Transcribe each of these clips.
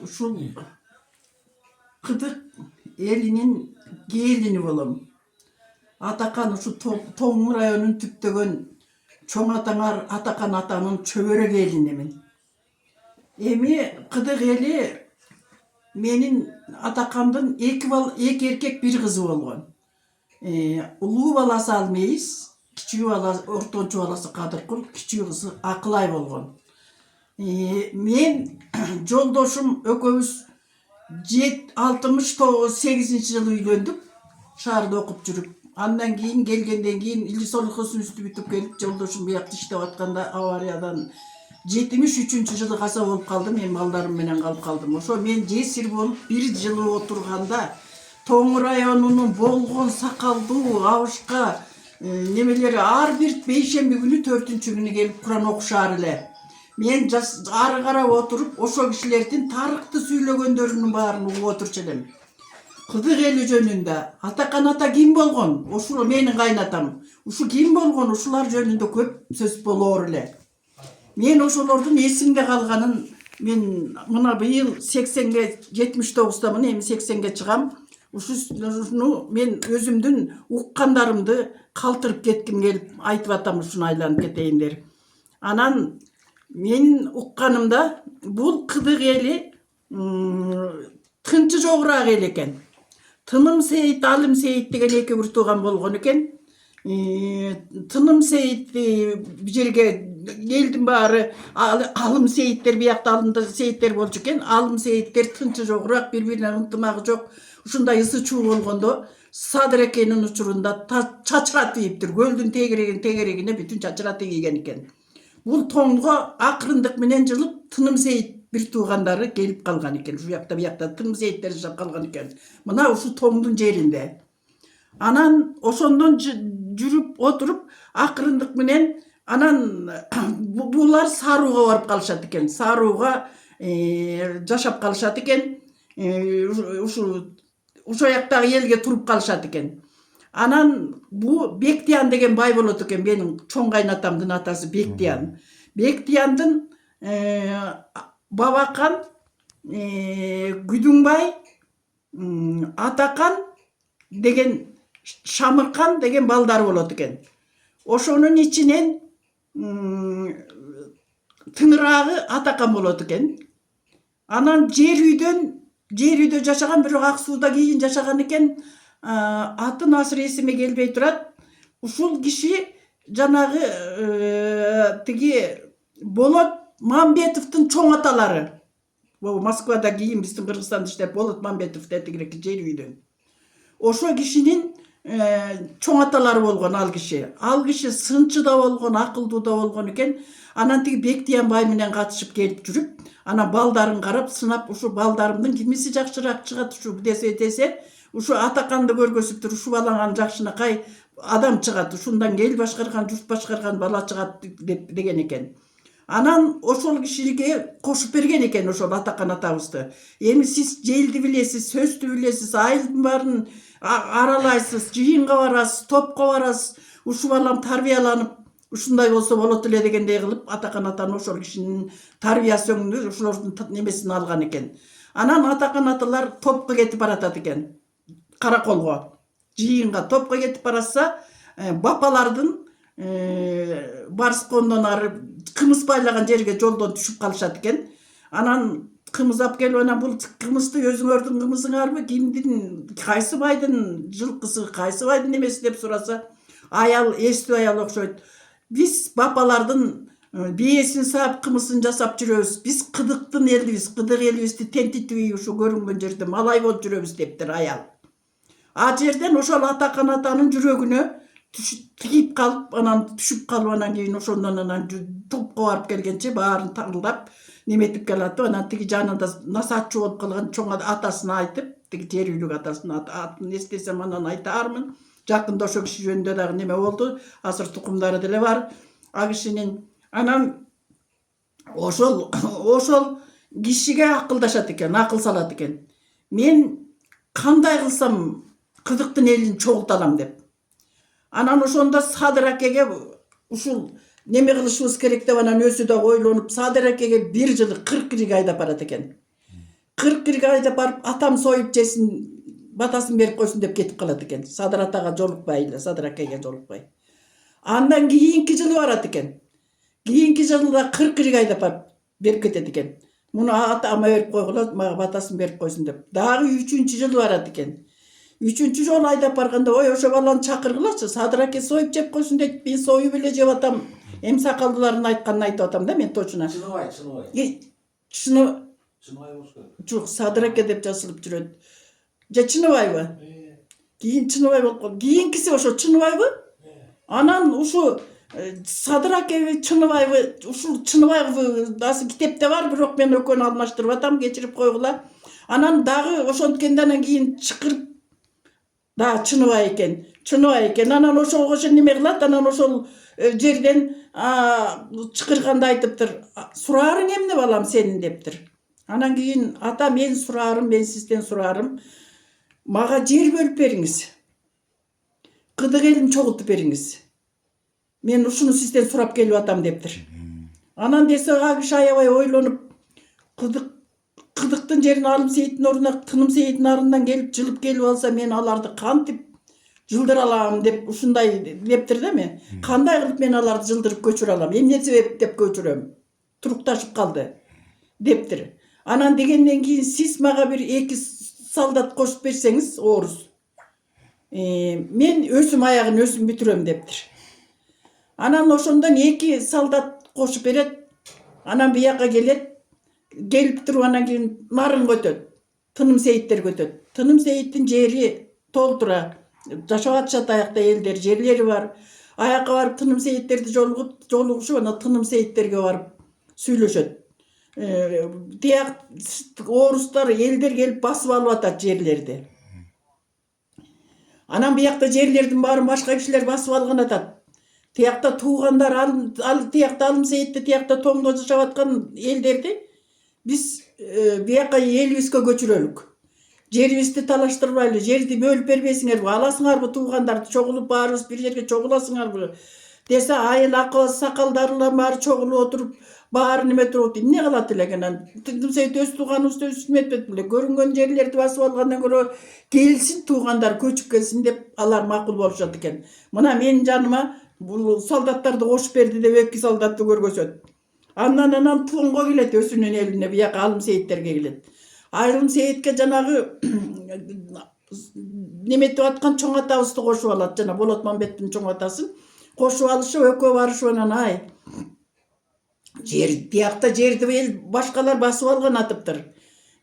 ушул Кыдык элинин келини болом. Атакан ушу Тоң районун түптөгөн чоң атаңар Атакан атанын чөбөрө келинимин. Эми Кыдык эли менин Атакандын эки эркек бир кызы болгон. Улуу баласы Алмейис, кичүү баласы, ортончу баласы Кадыркул, кичүү кызы Акылай болгон. Мен жолдошум экөөбүз 68 жылы үйлөндүк, шаарда окуп жүрүп. Андан кийин келгенден кийин лицолухосунусту бүтүп келип, жолдошум биякта иштеп атканда авариядан 73 жылы каза болуп калдым. Мен балдарым менен калып калдым. Ошо мен жесир болуп 1 жылы отурганда Тоң районунун болгон сакалдуу абышка немелери ар бир бейшемби күнү 4-күнү келип Куран окушаар эле. Мен ары карап отуруп, ошо кишилердин тарыхты сүйлөгөндөрүнүн баарын угуп отурчу элем. Кыдык эли жөнүндө Атакан ата ким болгон? Ушул менин кайнатам. Ушу ким болгон? Ушулар жөнүндө көп сөз болоор эле. Мен ошолордун эсимде калганын мен мына быйыл 80ге 79дамын, эми 80ге чыгам. Ушуну мен өзүмдүн уккандарымды калтырып кетким келип айтып атам, ушуну айланып кетейиндер. Анан мен укканымда бул Кыдык эли тынчы жогураак эл экен. Тыным Сейит, Алым Сейит деген эки бир тууган болгон экен. Тыным Сейит бир жерге элдин баары Алым Сейиттер биякта Алымда Сейиттер болчу экен. Алым Сейиттер тынчы жогураак, бири-бирине ынтымагы жок. Ушундай ысы чуу болгондо Садыр экенин учурунда чачыра тийиптир. Көлдүн тегерегине бүтүн чачыра тийген экен. Бул Тоңго акырындык менен жылып Тыным Сейит бир туугандары келип калган экен. Ушу биякта Тыным Сейиттер жашап калган экен. Мына ушу Тоңдун жеринде. Анан ошондон жүрүп отуруп акырындык менен анан булар Сарууга барып калышат экен. Сарууга жашап калышат экен. Ошо жактагы элге туруп калышат экен. Анан бу Бектиян деген бай болот экен. Менин чоң кайнатамдын атасы Бектиян. Бектияндын Бабакан, Күдүңбай, Атакан деген Шамыркан деген балдары болот экен. Ошонун ичинен тыңыраагы Атакан болот экен. Анан жер үйдө жашаган, бирок Ак сууда кийин жашаган экен. Атын азыр эсиме келбей турат. Ушул киши жанагы тиги Болот Мамбетовдун чоң аталары. Москвада кийин биздин Кыргызстанда иштеп Болот Мамбетов тетигирээки жер үйдөн. Ошо кишинин чоң аталары болгон ал киши. Ал киши сынчы да болгон, акылдуу да болгон экен. Анан тиги Бектиян бай менен катышып келип жүрүп, анан балдарын карап сынап, ушу балдарымдын кимиси жакшыраак чыгат ушу десе, ушу Атаканды көргөзүптүр, ушу балаңан жакшынакай адам чыгат, ушундан эл башкарган, журт башкарган бала чыгат деген экен. Анан ошол кишиге кошуп берген экен ошол Атакан атабызды. Эми сиз желди билесиз, сөздү билесиз, айылдын баарын аралайсыз, жыйынга барасыз, топко барасыз, ушу балам тарбияланып, ушундай болсо болот эле дегендей кылып Атакан атаны ошол кишинин тарбиясыны, ошолордун немесин алган экен. Анан Атакан аталар топко кетип баратат экен. Караколго, жыйынга топко кетип баратса, бапалардын Барскондон ары кымыз байлаган жерге жолдон түшүп калышат экен. Анан кымыз алып келип, анан бул кымызды өзүңөрдүн кымызыңарбы, кимдин, кайсы байдын жылкысы, кайсы байдын немеси деп сураса, аял, эстүү аял окшойт. Биз бапалардын бээсин саап кымызын жасап жүрөбүз. Биз Кыдыктын элибиз, Кыдык элибизди тентитпей ушу көрүнгөн жерде малай болуп жүрөбүз дептир аял. А жерден ошол Атакан атанын жүрөгүнө тигип калып, анан түшүп калып, анан кийин ошондон анан топко барып келгенче баарын тагылдап неметип келат. Анан тиги жанында насаатчы болуп калган чоң атасына айтып, тиги жер үйлүк атасына атын эстесем анан айтаармын. Жакында ошо киши жөнүндө дагы неме болду. Азыр тукумдары деле бар. А кишинин анан ошол кишиге акылдашат экен, акыл салат экен. Мен кандай кылсам Кыдыктын элин чогулталам деп. Анан ошондо Садыр акеге ушул неме кылышыбыз керек деп анан өзү да ойлонуп Садыр акеге 1 жылы 40 кирге айдап барат экен. 40 айда барып атам союп жесин, батасын берип койсун деп кетип калат экен. Садыр атага жолукпай эле, Садыр акеге жолукпай. Андан кийинки жылы барат экен. Кийинки жылда 40 айда барып берип кетет экен. Муну атама берип койгула, мага батасын берип койсун деп. Дагы 3-чү жылы барат экен. 3-чү жолу айдап барганда, ой, ошо баланы чакыргылачы, Садыр аке союп жеп койсун дейт. Мен союп эле жеп атам. Эм сакалдылардын айтканын айтып атам да мен точно. Чыныбай. Чыныбай болуш керек. Жок, Садыр аке деп жазылып жүрөт. Же Чыныбайбы? Кийин Чыныбай болуп калды. Кийинкиси ошо Чыныбайбы? Анан ушу Садыр аке Чыныбайбы, ушул Чыныбайбы азыр китепте бар, бирок мен экөөнү алмаштырып атам, кечирип койгула. Анан дагы ошонткенде анан кийин чыкырып да Чыныбай экен. Анан ошого неме кылат, анан ошол жерден чыкырганда айтыптыр. Сураарың эмне балам сенин дептир. Анан кийин ата, мен сураарым, мен сизден сураарым, мага жер бөлүп бериңиз. Кыдык элин чогултуп бериңиз. Мен ушуну сизден сурап келип атам дептир. Анан десе ал киши аябай ойлонуп, кыдыктын жерин Алым Сейиттин ордуна Тыным Сейиттин арынан келип жылып келип алса, мен аларды кантип жылдыра алам деп ушундай дептир да мен. Кандай кылып мен аларды жылдырып көчүрө алам? Эмне себеп деп көчүрөм? Турукташып калды дептир. Анан дегенден кийин сиз мага бир 2 солдат кошуп берсеңиз, орус. Мен өзүм аягын өзүм бүтүрөм дептир. Анан ошондон 2 солдат кошуп берет. Анан бияка келет. Келип туруп анан кийин нарын көтөт. Тыным Сейиттер көтөт. Тыным Сейиттин жери толтура. Жашап атышат аякта элдер, жерлери бар. Аякка барып Тыным Сейиттерди жолугушуп, анан Тыным Сейиттерге барып сүйлөшөт. Тияк орустар, элдер келип басып алып атат жерлерди. Анан биякта жерлердин баарын башка кишилер басып алган атат. Тиякта туугандар, тиякта Алым Сейитти, тиякта тоңдо жашап аткан элдерди биз бияка элибизге көчүрөлүк. Жерибизди талаштырбайлы, жерди бөлүп бербейсиңерби, аласыңарбы туугандарды чогулуп баарыбыз бир жерге чогуласыңарбы десе, айыл акыбыз сакалдарлар баары чогулуп отуруп, баары неме туруп, эмне кылат элек анан? Тыным Сейит өз тууганыбызды өзү эметпет беле? Көрүнгөн жерлерди басып алгандан көрө келсин туугандар көчүп келсин деп алар макул болушат экен. Мына менин жаныма бул солдаттарды кошуп берди деп 2 солдатты көргөзөт. Анан Тулунга келет, өзүнүн элине, бияка Алым Сейиттерге келет. Алым Сейитке жанагы неметип аткан чоң атабызды кошуп алат, жана Болот Мамбеттин чоң атасын кошуп алышып, экөө барышып анан ай тиякта жерди эл башкалар басып алган атыптыр.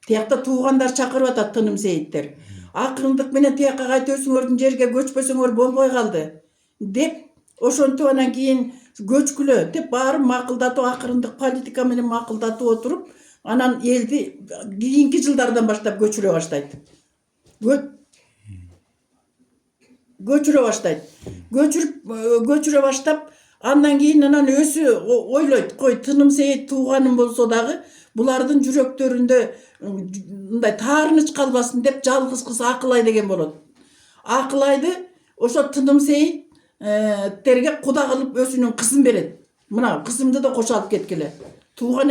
Тиякта туугандар чакырып атат Тыным Сейиттер. Акырындык менен тиякка кайта өзүңөрдүн жерге көчпөсөңөр болбой калды деп, ошентип анан кийин көчкүлө деп баарын макулдатып, акырындык политика менен макулдатып отуруп, анан элди кийинки жылдардан баштап көчүрө баштайт. Көчүрө баштап, андан кийин анан өзү ойлойт, кой Тыным Сейит тууганым болсо дагы булардын жүрөктөрүндө мындай таарыныч калбасын деп жалгыз кыз Акылай деген болот. Акылайды ошо Тыным Сейиттерге куда кылып өзүнүн кызын берет. Мына кызымды да кошо алып кеткиле. Тууган